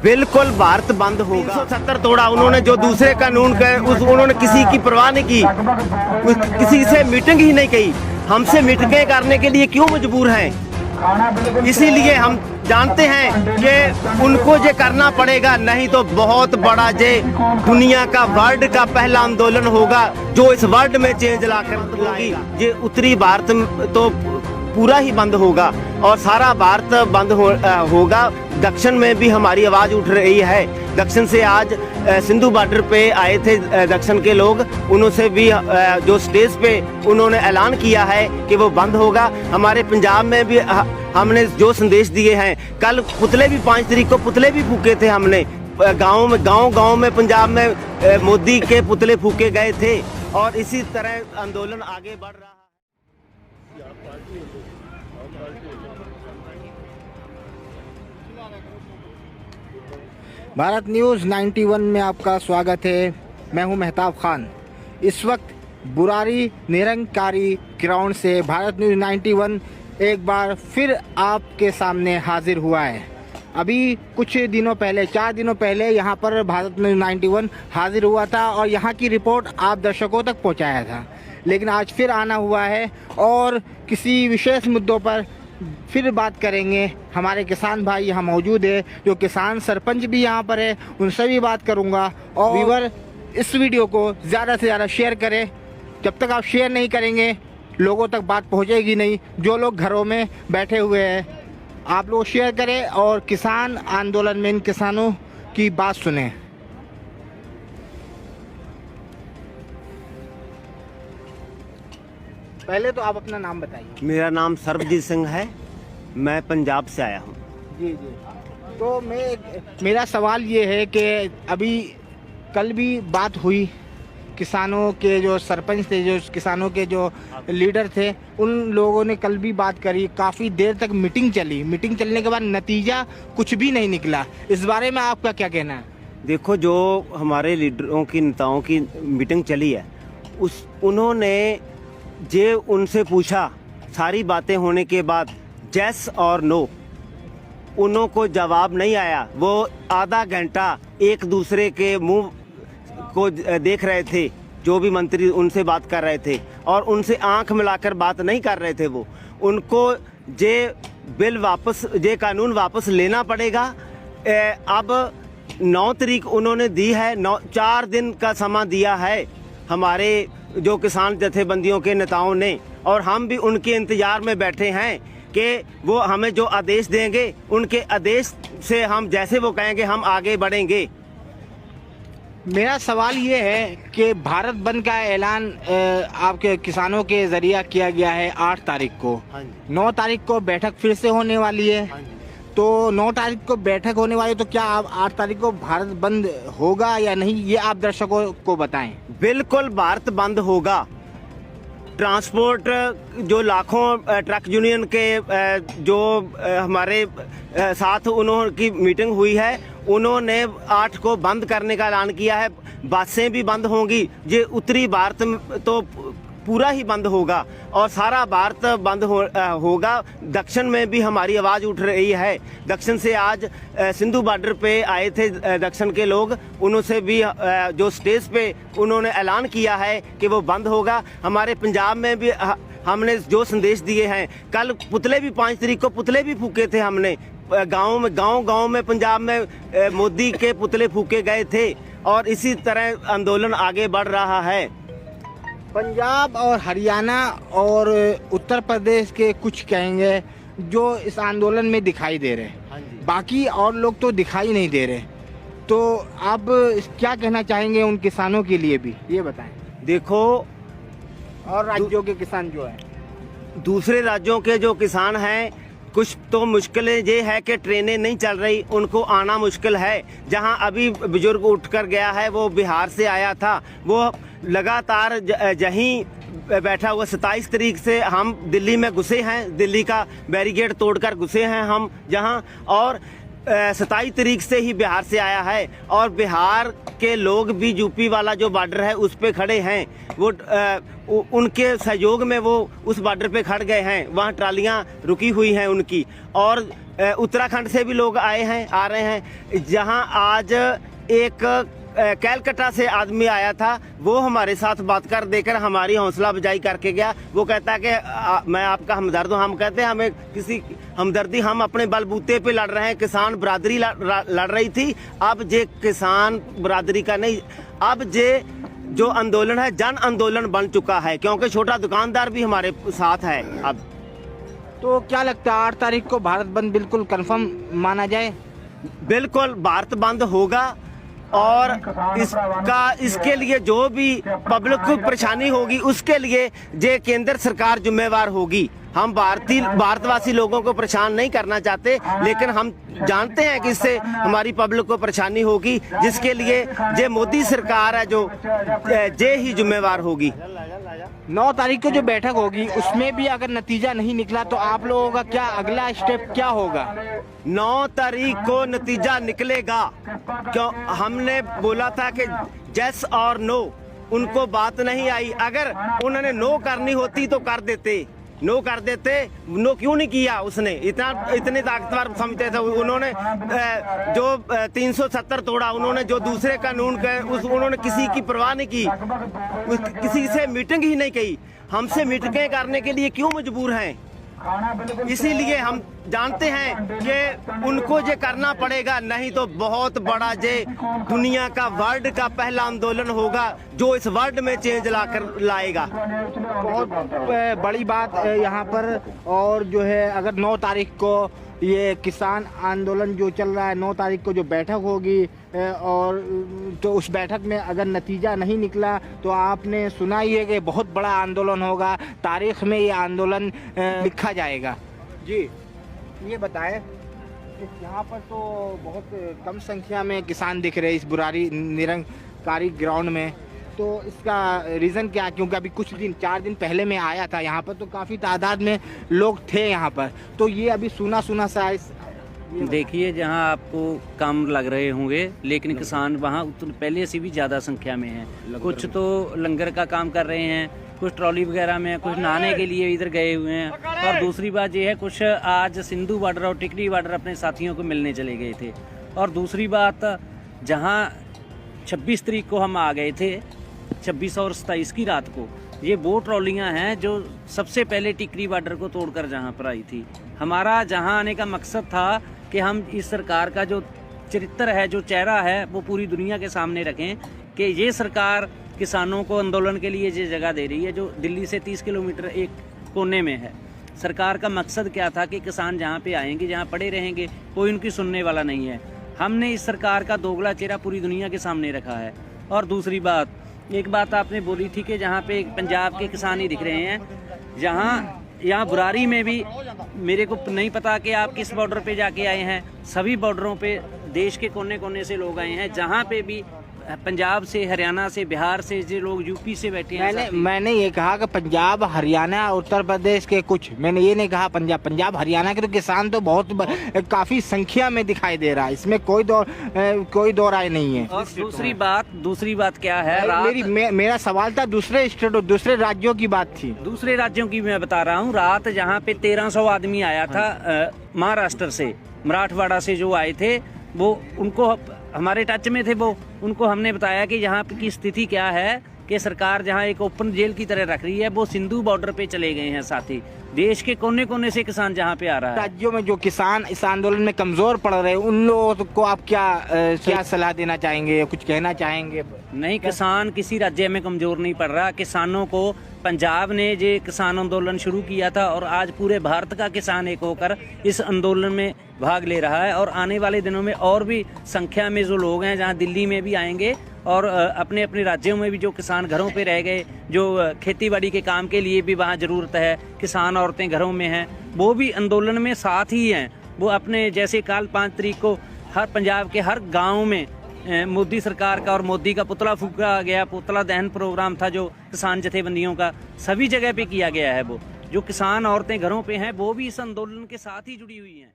बिल्कुल भारत बंद होगा। 370 तोड़ा उन्होंने, जो दूसरे कानून के उन्होंने किसी की परवाह नहीं की, किसी से मीटिंग ही नहीं की। हमसे मीटिंगें करने के लिए क्यों मजबूर हैं? इसीलिए हम जानते हैं कि उनको ये करना पड़ेगा, नहीं तो बहुत बड़ा ये दुनिया का वर्ल्ड का पहला आंदोलन होगा जो इस वर्ल्ड में चेंज लाकर लाएगा। ये उत्तरी भारत तो पूरा ही बंद होगा और सारा भारत बंद होगा। दक्षिण में भी हमारी आवाज उठ रही है। दक्षिण से आज सिंधु बॉर्डर पे आए थे दक्षिण के लोग, उनसे भी जो स्टेज पे उन्होंने ऐलान किया है कि वो बंद होगा। हमारे पंजाब में भी हमने जो संदेश दिए हैं, कल पुतले भी 5 तारीख को पुतले भी फूके थे हमने। गांव में पंजाब में मोदी के पुतले फूके गए थे और इसी तरह आंदोलन आगे बढ़ रहा है। भारत न्यूज़ 91 में आपका स्वागत है। मैं हूं मेहताब खान। इस वक्त बुरारी निरंकारी ग्राउंड से भारत न्यूज़ 91 एक बार फिर आपके सामने हाजिर हुआ है। अभी कुछ दिनों पहले, 4 दिनों पहले यहाँ पर भारत न्यूज़ 91 हाजिर हुआ था और यहाँ की रिपोर्ट आप दर्शकों तक पहुँचाया था। लेकिन आज फिर आना हुआ है और किसी विशेष मुद्दों पर फिर बात करेंगे। हमारे किसान भाई यहाँ मौजूद है, जो किसान सरपंच भी यहाँ पर है, उनसे भी बात करूँगा। और व्यूअर, इस वीडियो को ज़्यादा से ज़्यादा शेयर करें। जब तक आप शेयर नहीं करेंगे लोगों तक बात पहुँचेगी नहीं। जो लोग घरों में बैठे हुए हैं, आप लोग शेयर करें और किसान आंदोलन में इन किसानों की बात सुने। पहले तो आप अपना नाम बताइए। मेरा नाम सर्वजीत सिंह है, मैं पंजाब से आया हूँ। जी। तो मेरा सवाल ये है कि अभी कल भी बात हुई, किसानों के जो सरपंच थे, जो किसानों के जो लीडर थे, उन लोगों ने कल भी बात करी। काफ़ी देर तक मीटिंग चली। मीटिंग चलने के बाद नतीजा कुछ भी नहीं निकला। इस बारे में आपका क्या कहना है? देखो, जो हमारे लीडरों की, नेताओं की मीटिंग चली है, उन्होंने जे उनसे पूछा, सारी बातें होने के बाद यस और नो, उनको जवाब नहीं आया। वो आधा घंटा एक दूसरे के मुंह को देख रहे थे, जो भी मंत्री उनसे बात कर रहे थे, और उनसे आंख मिलाकर बात नहीं कर रहे थे। वो उनको जे बिल वापस, जे कानून वापस लेना पड़ेगा। अब 9 तारीख उन्होंने दी है, 4 दिन का समय दिया है हमारे जो किसान जथेबंदियों के नेताओं ने, और हम भी उनके इंतजार में बैठे हैं कि वो हमें जो आदेश देंगे, उनके आदेश से हम जैसे वो कहेंगे हम आगे बढ़ेंगे। मेरा सवाल ये है कि भारत बंद का ऐलान आपके किसानों के जरिए किया गया है 8 तारीख को। 9 तारीख को बैठक फिर से होने वाली है। तो 9 तारीख को बैठक होने वाली, तो क्या आप 8 तारीख को भारत बंद होगा या नहीं, ये आप दर्शकों को बताएं। बिल्कुल भारत बंद होगा। ट्रांसपोर्ट जो लाखों ट्रक यूनियन के जो हमारे साथ उन्होंने की मीटिंग हुई है, उन्होंने 8 को बंद करने का ऐलान किया है। बसें भी बंद होंगी। ये उत्तरी भारत तो पूरा ही बंद होगा और सारा भारत बंद होगा। दक्षिण में भी हमारी आवाज़ उठ रही है। दक्षिण से आज सिंधु बॉर्डर पे आए थे दक्षिण के लोग, उनसे भी जो स्टेज पे उन्होंने ऐलान किया है कि वो बंद होगा। हमारे पंजाब में भी हमने जो संदेश दिए हैं, कल पुतले भी 5 तारीख को पुतले भी फूके थे हमने। गांव में पंजाब में मोदी के पुतले फूके गए थे और इसी तरह आंदोलन आगे बढ़ रहा है। पंजाब और हरियाणा और उत्तर प्रदेश के कुछ कहेंगे जो इस आंदोलन में दिखाई दे रहे, बाकी और लोग तो दिखाई नहीं दे रहे। तो आप क्या कहना चाहेंगे उन किसानों के लिए भी, ये बताएं। देखो, और राज्यों के किसान जो है, दूसरे राज्यों के जो किसान हैं, कुछ तो मुश्किलें ये है कि ट्रेनें नहीं चल रही, उनको आना मुश्किल है। जहां अभी बुजुर्ग उठकर गया है, वो बिहार से आया था, वो लगातार यहीं बैठा हुआ। 27 तारीख से हम दिल्ली में घुसे हैं, दिल्ली का बैरिकेड तोड़कर घुसे हैं हम जहां, और 27 तारीख से ही बिहार से आया है और बिहार के लोग भी यूपी वाला जो बॉर्डर है उस पे खड़े हैं। वो उनके सहयोग में वो उस बॉर्डर पे खड़ गए हैं, वहाँ ट्रालियाँ रुकी हुई हैं उनकी। और उत्तराखंड से भी लोग आए हैं, आ रहे हैं। जहाँ आज एक कैलकटा से आदमी आया था, वो हमारे साथ बात कर देकर हमारी हौसला अफजाई करके गया। वो कहता है कि मैं आपका हमदर्द हूँ। हम कहते हैं हमें किसी हमदर्दी, हम अपने बलबूते पे लड़ रहे हैं। किसान बरादरी लड़ रही थी, अब जे किसान बरादरी का नहीं, अब जे जो आंदोलन है जन आंदोलन बन चुका है, क्योंकि छोटा दुकानदार भी हमारे साथ है। अब तो क्या लगता है 8 तारीख को भारत बंद बिल्कुल कंफर्म माना जाए? बिल्कुल भारत बंद होगा और इसके लिए जो भी पब्लिक को परेशानी होगी उसके लिए जे केंद्र सरकार जिम्मेवार होगी। हम भारतवासी लोगों को परेशान नहीं करना चाहते, लेकिन हम जानते हैं कि इससे हमारी पब्लिक को परेशानी होगी, जिसके लिए जे मोदी सरकार है जो जे ही जिम्मेवार होगी। 9 तारीख को जो बैठक होगी उसमें भी अगर नतीजा नहीं निकला तो आप लोगों का क्या अगला स्टेप क्या होगा? 9 तारीख को नतीजा निकलेगा, क्यों हमने बोला था कि यस और नो, उनको बात नहीं आई। अगर उन्होंने नो करनी होती तो कर देते, नो कर देते। नो क्यों नहीं किया उसने? इतने ताकतवर समझते थे उन्होंने। जो 370 तोड़ा उन्होंने, जो दूसरे कानून के उन्होंने किसी की परवाह नहीं की, किसी से मीटिंग ही नहीं की। हमसे मीटिंगें करने के लिए क्यों मजबूर हैं? इसीलिए हम जानते हैं कि उनको जे करना पड़ेगा, नहीं तो बहुत बड़ा जे दुनिया का वर्ल्ड का पहला आंदोलन होगा जो इस वर्ल्ड में चेंज लाएगा। बहुत बड़ी बात यहाँ पर। और जो है अगर 9 तारीख को ये किसान आंदोलन जो चल रहा है, 9 तारीख को जो बैठक होगी और तो उस बैठक में अगर नतीजा नहीं निकला तो आपने सुना ही है कि बहुत बड़ा आंदोलन होगा, तारीख में ये आंदोलन लिखा जाएगा। जी ये बताएं, यहाँ पर तो बहुत कम संख्या में किसान दिख रहे हैं इस बुरारी निरंकारी ग्राउंड में, तो इसका रीज़न क्या? क्योंकि अभी कुछ दिन 4 दिन पहले मैं आया था यहाँ पर तो काफ़ी तादाद में लोग थे यहाँ पर, तो ये अभी सुना सा देखिए, जहाँ आपको कम लग रहे होंगे लेकिन किसान वहाँ पहले से भी ज़्यादा संख्या में हैं। कुछ तो लंगर का काम कर रहे हैं, कुछ ट्रॉली वगैरह में, कुछ नहाने के लिए इधर गए हुए हैं। और दूसरी बात ये है, कुछ आज सिंधु बॉर्डर और टिकरी बॉर्डर अपने साथियों को मिलने चले गए थे। और दूसरी बात, जहाँ 26 तारीख को हम आ गए थे, 26 और 27 की रात को, ये वो ट्रॉलियाँ हैं जो सबसे पहले टिकरी बॉर्डर को तोड़कर जहाँ पर आई थी। हमारा जहाँ आने का मकसद था कि हम इस सरकार का जो चरित्र है, जो चेहरा है, वो पूरी दुनिया के सामने रखें कि ये सरकार किसानों को आंदोलन के लिए ये जगह दे रही है जो दिल्ली से 30 किलोमीटर एक कोने में है। सरकार का मकसद क्या था कि किसान जहाँ पे आएंगे, जहाँ पड़े रहेंगे, कोई उनकी सुनने वाला नहीं है। हमने इस सरकार का दोगला चेहरा पूरी दुनिया के सामने रखा है। और दूसरी बात, एक बात आपने बोली थी कि जहाँ पे पंजाब के किसान ही दिख रहे हैं, यहाँ बुरारी में भी मेरे को नहीं पता कि आप किस बॉर्डर पे जाके आए हैं। सभी बॉर्डरों पे देश के कोने कोने से लोग आए हैं, जहाँ पे भी पंजाब से, हरियाणा से, बिहार से, जो लोग यूपी से बैठे हैं। मैंने ये कहा कि पंजाब, हरियाणा, उत्तर प्रदेश के कुछ, मैंने ये नहीं कहा पंजाब हरियाणा के तो किसान तो बहुत काफी संख्या में दिखाई दे रहा है, इसमें कोई दो राय नहीं है। और दूसरी बात क्या है, मेरा सवाल था दूसरे स्टेटों, दूसरे राज्यों की बात थी। दूसरे राज्यों की मैं बता रहा हूँ। रात जहाँ पे 1300 आदमी आया था महाराष्ट्र से, मराठवाड़ा से जो आए थे, वो उनको हमारे टच में थे, वो उनको हमने बताया कि यहाँ की स्थिति क्या है, कि सरकार जहाँ एक ओपन जेल की तरह रख रही है। वो सिंधु बॉर्डर पे चले गए हैं साथी, देश के कोने कोने से किसान जहाँ पे आ रहा है। राज्यों में जो किसान इस आंदोलन में कमजोर पड़ रहे हैं, उन लोगों को आप क्या सलाह देना चाहेंगे, कुछ कहना चाहेंगे? नहीं, किसान किसी राज्य में कमजोर नहीं पड़ रहा। किसानों को पंजाब ने जो किसान आंदोलन शुरू किया था और आज पूरे भारत का किसान एक होकर इस आंदोलन में भाग ले रहा है। और आने वाले दिनों में और भी संख्या में जो लोग हैं, जहाँ दिल्ली में भी आएंगे और अपने अपने राज्यों में भी जो किसान घरों पे रह गए, जो खेतीबाड़ी के काम के लिए भी वहाँ ज़रूरत है, किसान औरतें घरों में हैं, वो भी आंदोलन में साथ ही हैं। वो अपने जैसे कल 5 तारीख को हर पंजाब के हर गाँव में मोदी सरकार का और मोदी का पुतला फूका गया, पुतला दहन प्रोग्राम था जो किसान जथेबंदियों का, सभी जगह पे किया गया है। वो जो किसान औरतें घरों पे हैं, वो भी इस आंदोलन के साथ ही जुड़ी हुई हैं।